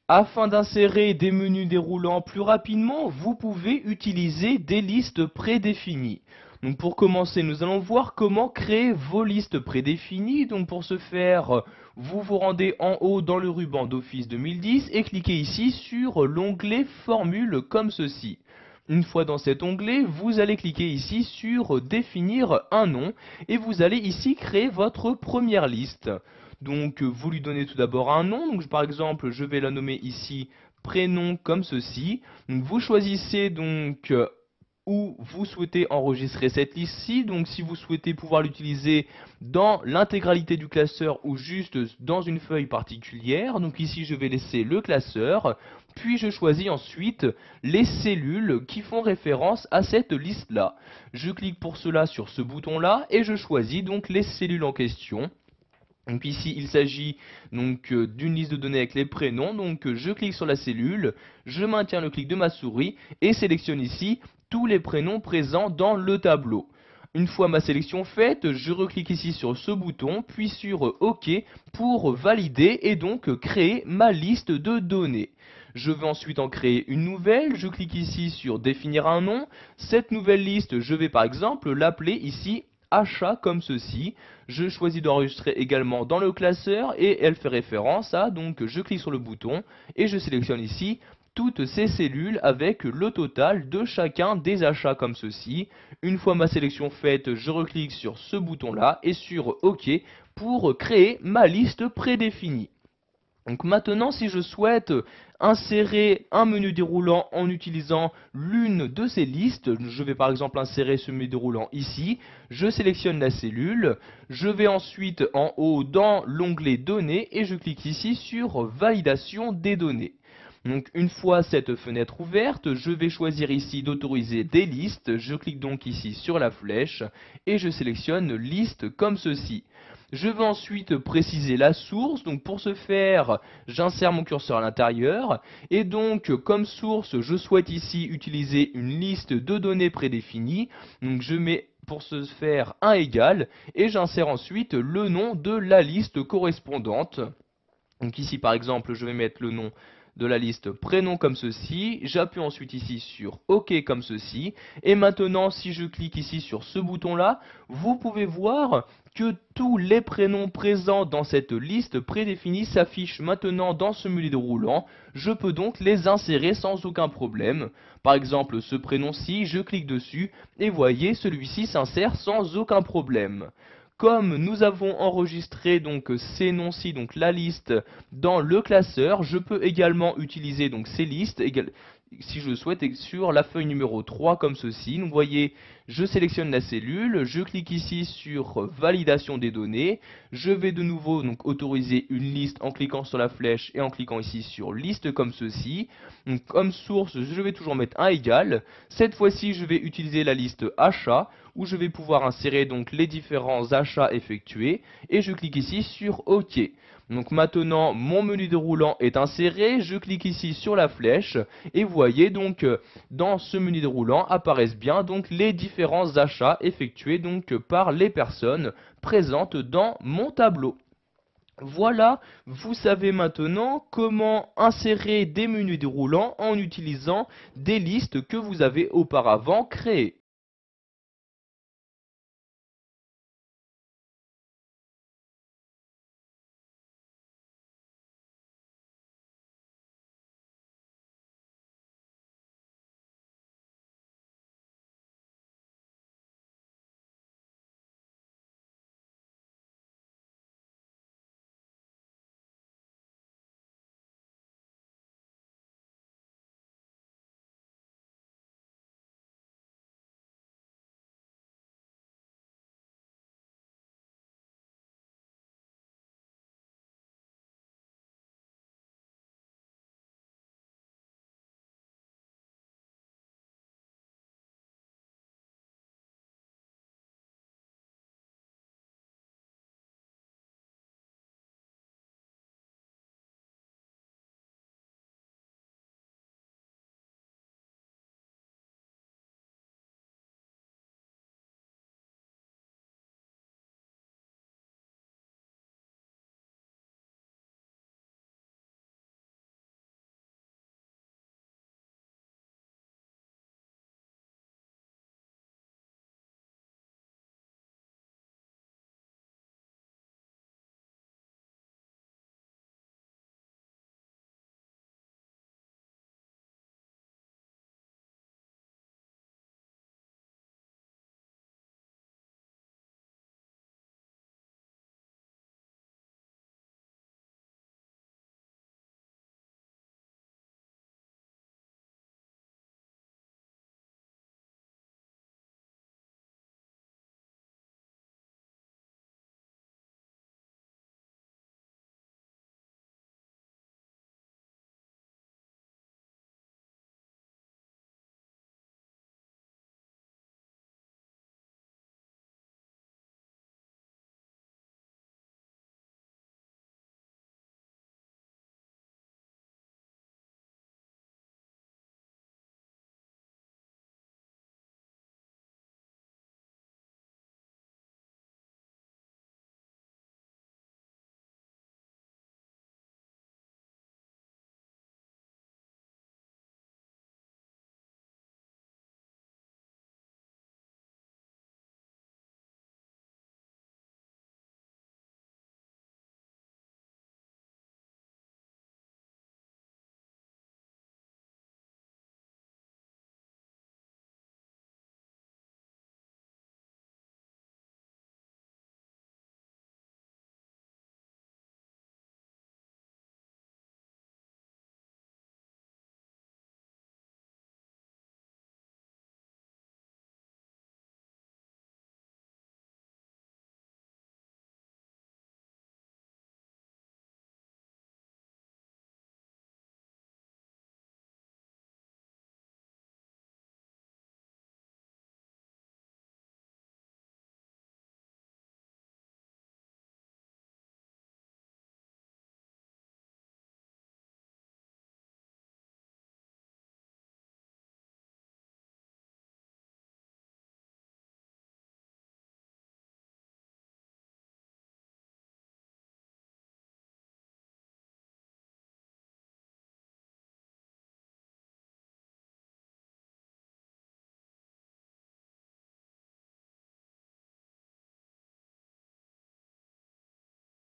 Afin d'insérer des menus déroulants plus rapidement, vous pouvez utiliser des listes prédéfinies. Donc pour commencer, nous allons voir comment créer vos listes prédéfinies. Donc pour ce faire, vous vous rendez en haut dans le ruban d'Office 2010 et cliquez ici sur l'onglet Formule comme ceci. Une fois dans cet onglet, vous allez cliquer ici sur Définir un nom et vous allez ici créer votre première liste. Donc vous lui donnez tout d'abord un nom, donc par exemple je vais la nommer ici prénom comme ceci. Donc vous choisissez donc où vous souhaitez enregistrer cette liste-ci, donc si vous souhaitez pouvoir l'utiliser dans l'intégralité du classeur ou juste dans une feuille particulière, donc ici je vais laisser le classeur, puis je choisis ensuite les cellules qui font référence à cette liste-là. Je clique pour cela sur ce bouton-là et je choisis donc les cellules en question. Donc ici, il s'agit donc d'une liste de données avec les prénoms. Donc je clique sur la cellule, je maintiens le clic de ma souris et sélectionne ici tous les prénoms présents dans le tableau. Une fois ma sélection faite, je reclique ici sur ce bouton, puis sur OK pour valider et donc créer ma liste de données. Je vais ensuite en créer une nouvelle, je clique ici sur définir un nom. Cette nouvelle liste, je vais par exemple l'appeler ici achat comme ceci. Je choisis d'enregistrer également dans le classeur et elle fait référence à, donc je clique sur le bouton et je sélectionne ici toutes ces cellules avec le total de chacun des achats comme ceci. Une fois ma sélection faite, je reclique sur ce bouton là et sur OK pour créer ma liste prédéfinie. Donc maintenant, si je souhaite insérer un menu déroulant en utilisant l'une de ces listes, je vais par exemple insérer ce menu déroulant ici, je sélectionne la cellule, je vais ensuite en haut dans l'onglet Données et je clique ici sur Validation des données. Donc une fois cette fenêtre ouverte, je vais choisir ici d'autoriser des listes, je clique donc ici sur la flèche et je sélectionne liste comme ceci. Je vais ensuite préciser la source, donc pour ce faire, j'insère mon curseur à l'intérieur, et donc comme source, je souhaite ici utiliser une liste de données prédéfinies, donc je mets pour ce faire un égal, et j'insère ensuite le nom de la liste correspondante. Donc ici par exemple, je vais mettre le nom de la liste prénom comme ceci, j'appuie ensuite ici sur OK comme ceci, et maintenant si je clique ici sur ce bouton là, vous pouvez voir que tous les prénoms présents dans cette liste prédéfinie s'affichent maintenant dans ce menu déroulant, je peux donc les insérer sans aucun problème. Par exemple ce prénom-ci, je clique dessus, et voyez celui-ci s'insère sans aucun problème. Comme nous avons enregistré donc ces noms-ci, donc la liste, dans le classeur, je peux également utiliser donc ces listes, si je le souhaite, sur la feuille numéro 3 comme ceci. Donc vous voyez, je sélectionne la cellule, je clique ici sur validation des données, je vais de nouveau donc autoriser une liste en cliquant sur la flèche et en cliquant ici sur liste comme ceci. Donc comme source, je vais toujours mettre un égal. Cette fois-ci, je vais utiliser la liste achat où je vais pouvoir insérer donc les différents achats effectués et je clique ici sur OK. Donc maintenant mon menu déroulant est inséré, je clique ici sur la flèche et vous voyez donc dans ce menu déroulant apparaissent bien donc les différents achats effectués donc par les personnes présentes dans mon tableau. Voilà, vous savez maintenant comment insérer des menus déroulants en utilisant des listes que vous avez auparavant créées.